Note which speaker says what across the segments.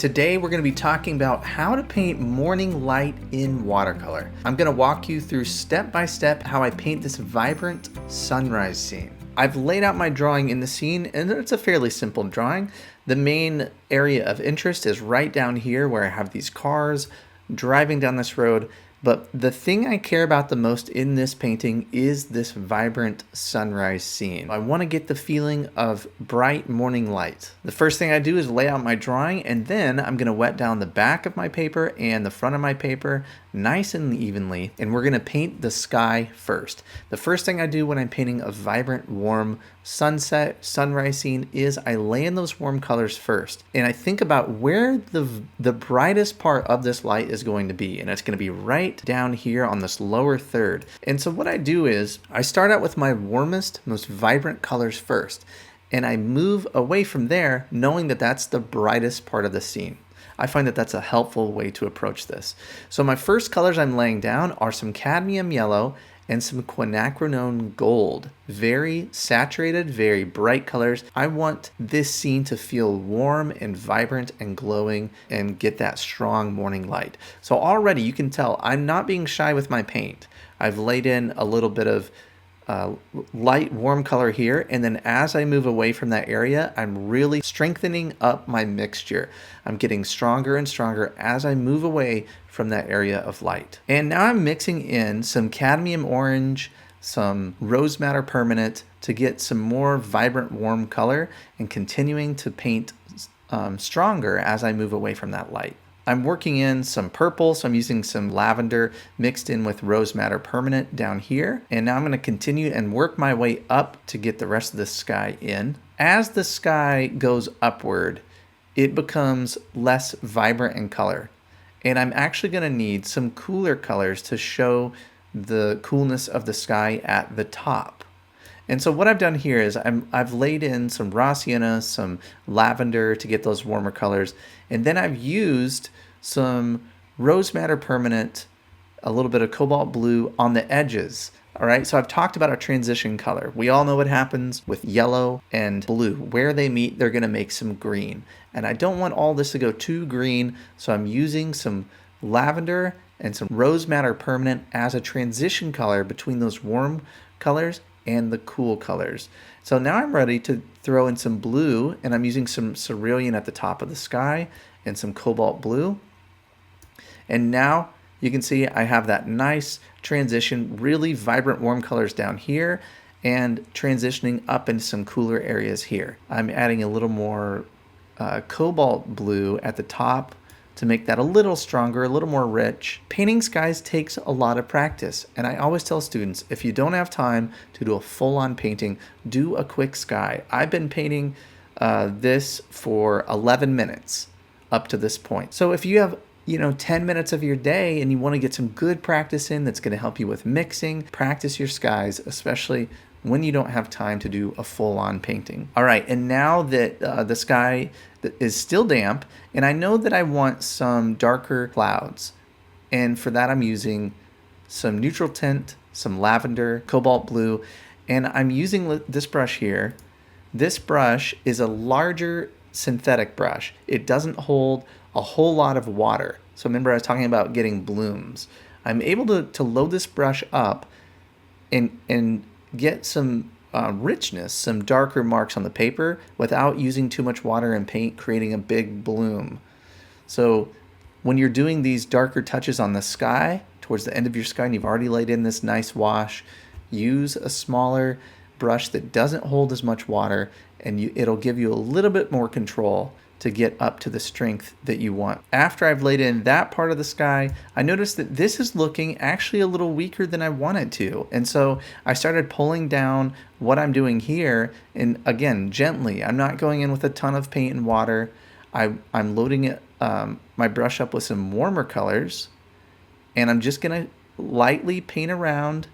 Speaker 1: Today we're going to be talking about how to paint morning light in watercolor. I'm going to walk you through step by step how I paint this vibrant sunrise scene. I've laid out my drawing in the scene and it's a fairly simple drawing. The main area of interest is right down here where I have these cars driving down this road. But the thing I care about the most in this painting is this vibrant sunrise scene. I want to get the feeling of bright morning light. The first thing I do is lay out my drawing, and then I'm going to wet down the back of my paper and the front of my paper nice and evenly, and we're going to paint the sky first. The first thing I do when I'm painting a vibrant, warm sunrise scene is I lay in those warm colors first, and I think about where the brightest part of this light is going to be, and it's going to be right down here on this lower third. And so what I do is I start out with my warmest, most vibrant colors first, and I move away from there knowing that that's the brightest part of the scene. I find that that's a helpful way to approach this. So my first colors I'm laying down are some cadmium yellow and some quinacridone gold. Very saturated, very bright colors. I want this scene to feel warm and vibrant and glowing and get that strong morning light. So already you can tell I'm not being shy with my paint. I've laid in a little bit of light warm color here, and then as I move away from that area, I'm really strengthening up my mixture. I'm getting stronger and stronger as I move away from that area of light. And now I'm mixing in some cadmium orange, some rose madder permanent to get some more vibrant warm color, and continuing to paint stronger as I move away from that light. I'm working in some purple, so I'm using some lavender mixed in with rose madder permanent down here. And now I'm going to continue and work my way up to get the rest of the sky in. As the sky goes upward, it becomes less vibrant in color. And I'm actually going to need some cooler colors to show the coolness of the sky at the top. And so what I've done here is I've laid in some raw sienna, some lavender to get those warmer colors, and then I've used some rose madder permanent, a little bit of cobalt blue on the edges. All right, so I've talked about a transition color. We all know what happens with yellow and blue. Where they meet, they're going to make some green. And I don't want all this to go too green, so I'm using some lavender and some rose madder permanent as a transition color between those warm colors and the cool colors. So now I'm ready to throw in some blue, and I'm using some cerulean at the top of the sky and some cobalt blue. And now you can see I have that nice transition, really vibrant warm colors down here and transitioning up into some cooler areas here. I'm adding a little more cobalt blue at the top to make that a little stronger, a little more rich. Painting skies takes a lot of practice, and I always tell students, if you don't have time to do a full-on painting, do a quick sky. I've been painting this for 11 minutes up to this point. So if you have 10 minutes of your day and you want to get some good practice in that's going to help you with mixing, practice your skies, especially when you don't have time to do a full-on painting. All right, and now that the sky is still damp, and I know that I want some darker clouds, and for that I'm using some neutral tint, some lavender, cobalt blue, and I'm using this brush here. This brush is a larger synthetic brush. It doesn't hold a whole lot of water. So remember I was talking about getting blooms. I'm able to load this brush up and get some richness, some darker marks on the paper without using too much water and paint, creating a big bloom. So when you're doing these darker touches on the sky, towards the end of your sky, and you've already laid in this nice wash, use a smaller brush that doesn't hold as much water, and it'll give you a little bit more control to get up to the strength that you want. After I've laid in that part of the sky, I noticed that this is looking actually a little weaker than I wanted to. And so I started pulling down what I'm doing here, and again, gently. I'm not going in with a ton of paint and water. I'm loading it, my brush up with some warmer colors, and I'm just gonna lightly paint around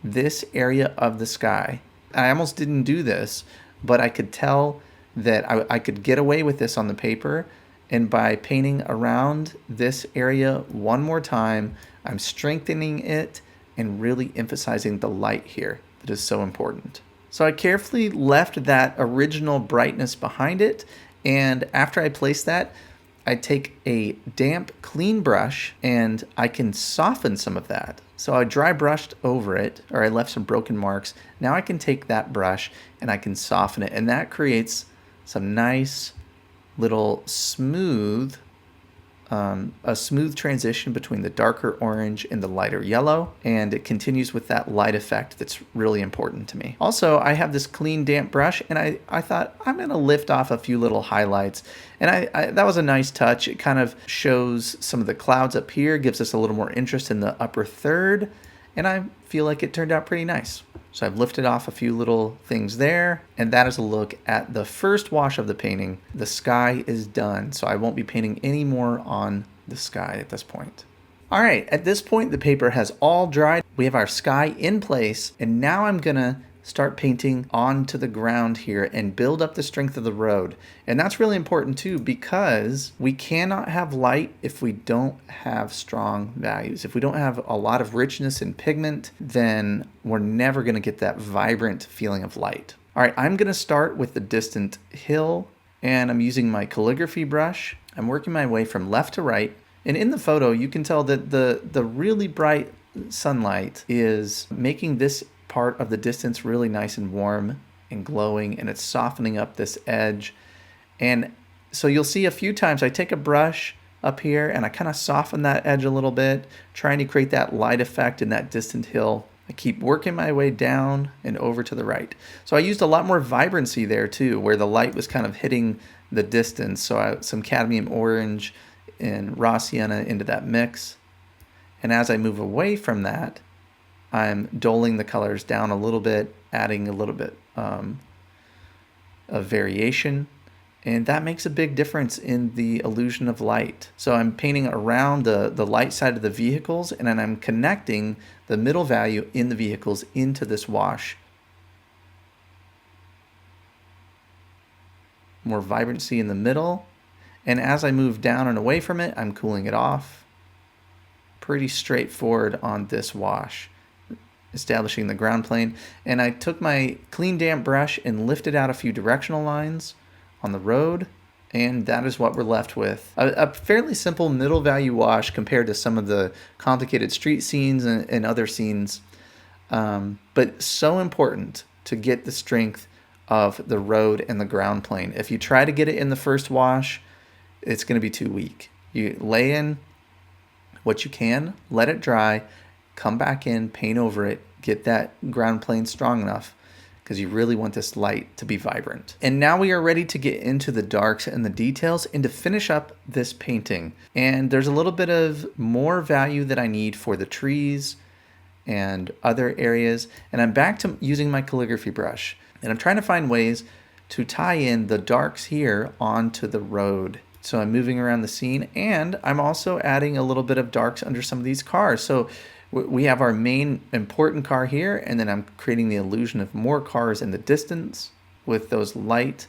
Speaker 1: this area of the sky. I almost didn't do this, but I could tell that I could get away with this on the paper, and by painting around this area one more time, I'm strengthening it and really emphasizing the light here that is so important. So I carefully left that original brightness behind it, and after I placed that, I take a damp, clean brush and I can soften some of that. So I dry brushed over it, or I left some broken marks. Now I can take that brush and I can soften it, and that creates some nice little smooth, a smooth transition between the darker orange and the lighter yellow, and it continues with that light effect that's really important to me. Also, I have this clean damp brush, and I thought I'm gonna lift off a few little highlights, and I that was a nice touch. It kind of shows some of the clouds up here, gives us a little more interest in the upper third, and I feel like it turned out pretty nice. So I've lifted off a few little things there, and that is a look at the first wash of the painting. The sky is done, so I won't be painting any more on the sky at this point. All right, at this point the paper has all dried. We have our sky in place, and now I'm gonna start painting onto the ground here and build up the strength of the road. And that's really important too, because we cannot have light if we don't have strong values. If we don't have a lot of richness in pigment, then we're never gonna get that vibrant feeling of light. All right, I'm gonna start with the distant hill, and I'm using my calligraphy brush. I'm working my way from left to right. And in the photo, you can tell that the really bright sunlight is making this part of the distance really nice and warm and glowing, and it's softening up this edge. And so you'll see a few times I take a brush up here and I kind of soften that edge a little bit, trying to create that light effect in that distant hill. I keep working my way down and over to the right. So I used a lot more vibrancy there too, where the light was kind of hitting the distance. So some cadmium orange and raw sienna into that mix. And as I move away from that, I'm doling the colors down a little bit, adding a little bit of variation, and that makes a big difference in the illusion of light. So I'm painting around the light side of the vehicles, and then I'm connecting the middle value in the vehicles into this wash. More vibrancy in the middle, and as I move down and away from it, I'm cooling it off. Pretty straightforward on this wash. Establishing the ground plane, and I took my clean damp brush and lifted out a few directional lines on the road, and that is what we're left with. A fairly simple middle value wash compared to some of the complicated street scenes and other scenes, but so important to get the strength of the road and the ground plane. If you try to get it in the first wash, it's going to be too weak. You lay in what you can, let it dry, come back in, paint over it, get that ground plane strong enough, because you really want this light to be vibrant. And now we are ready to get into the darks and the details and to finish up this painting. And there's a little bit of more value that I need for the trees and other areas. And I'm back to using my calligraphy brush. And I'm trying to find ways to tie in the darks here onto the road. So I'm moving around the scene, and I'm also adding a little bit of darks under some of these cars. So we have our main important car here, and then I'm creating the illusion of more cars in the distance with those light,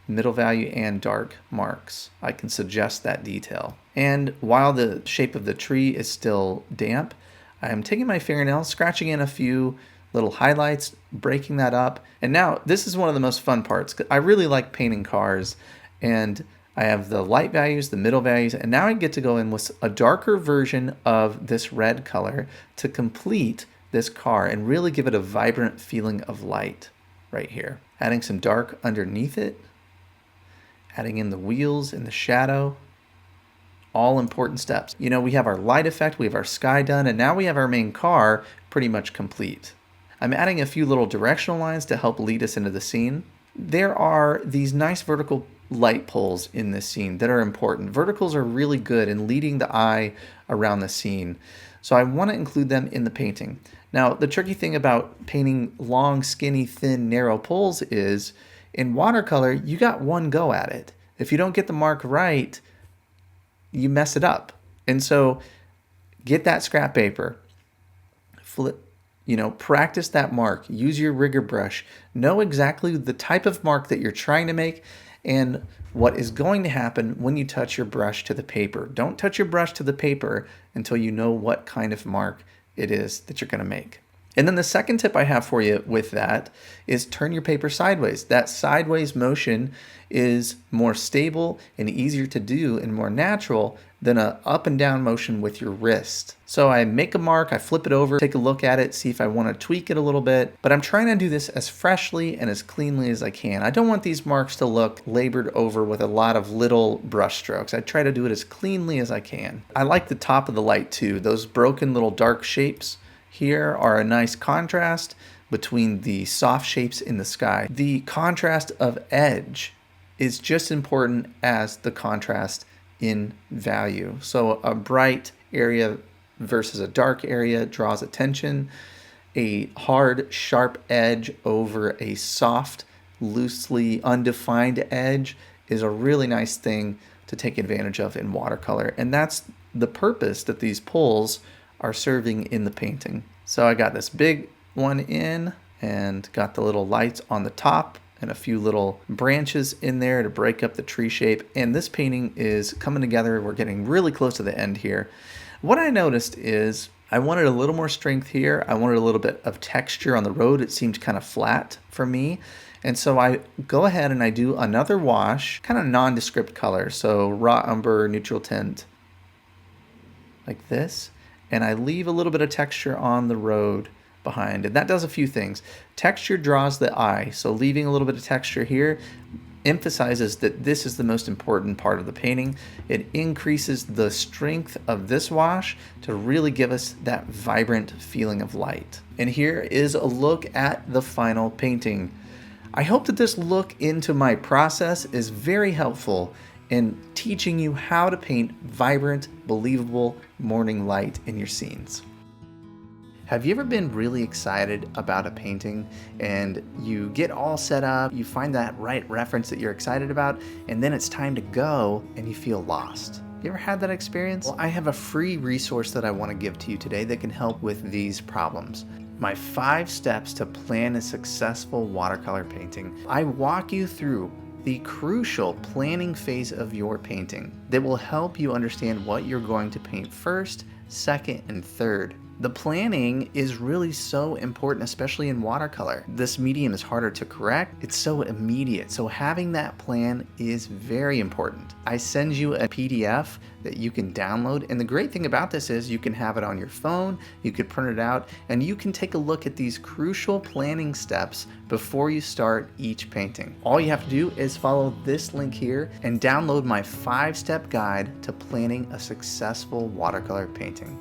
Speaker 1: middle value, and dark marks. I can suggest that detail. And while the shape of the tree is still damp, I'm taking my fingernail, scratching in a few little highlights, breaking that up. And now this is one of the most fun parts. I really like painting cars, and I have the light values, the middle values, and now I get to go in with a darker version of this red color to complete this car and really give it a vibrant feeling of light right here. Adding some dark underneath it, adding in the wheels and the shadow, all important steps. You know, we have our light effect, we have our sky done, and now we have our main car pretty much complete. I'm adding a few little directional lines to help lead us into the scene. There are these nice vertical light poles in this scene that are important. Verticals are really good in leading the eye around the scene. So I want to include them in the painting. Now, the tricky thing about painting long, skinny, thin, narrow poles is in watercolor, you got one go at it. If you don't get the mark right, you mess it up. And so get that scrap paper, practice that mark, use your rigger brush, know exactly the type of mark that you're trying to make and what is going to happen when you touch your brush to the paper. Don't touch your brush to the paper until you know what kind of mark it is that you're going to make. And then the second tip I have for you with that is turn your paper sideways. That sideways motion is more stable and easier to do and more natural than a up and down motion with your wrist. So I make a mark, I flip it over, take a look at it, see if I want to tweak it a little bit, but I'm trying to do this as freshly and as cleanly as I can. I don't want these marks to look labored over with a lot of little brush strokes. I try to do it as cleanly as I can. I like the top of the light too. Those broken little dark shapes here are a nice contrast between the soft shapes in the sky. The contrast of edge is just important as the contrast in value. So a bright area versus a dark area draws attention. A hard, sharp edge over a soft, loosely undefined edge is a really nice thing to take advantage of in watercolor. And that's the purpose that these pulls are serving in the painting. So I got this big one in and got the little lights on the top and a few little branches in there to break up the tree shape. And this painting is coming together. We're getting really close to the end here. What I noticed is I wanted a little more strength here. I wanted a little bit of texture on the road. It seemed kind of flat for me. And so I go ahead and I do another wash, kind of nondescript color. So raw umber, neutral tint, like this. And I leave a little bit of texture on the road behind. And that does a few things. Texture draws the eye. So leaving a little bit of texture here emphasizes that this is the most important part of the painting. It increases the strength of this wash to really give us that vibrant feeling of light. And here is a look at the final painting. I hope that this look into my process is very helpful in teaching you how to paint vibrant, believable morning light in your scenes. Have you ever been really excited about a painting and you get all set up, you find that right reference that you're excited about, and then it's time to go and you feel lost? You ever had that experience? Well, I have a free resource that I want to give to you today that can help with these problems. My 5 steps to plan a successful watercolor painting. I walk you through the crucial planning phase of your painting that will help you understand what you're going to paint first, second, and third. The planning is really so important, especially in watercolor. This medium is harder to correct. It's so immediate. So having that plan is very important. I send you a PDF that you can download. And the great thing about this is you can have it on your phone, you could print it out, and you can take a look at these crucial planning steps before you start each painting. All you have to do is follow this link here and download my 5-step guide to planning a successful watercolor painting.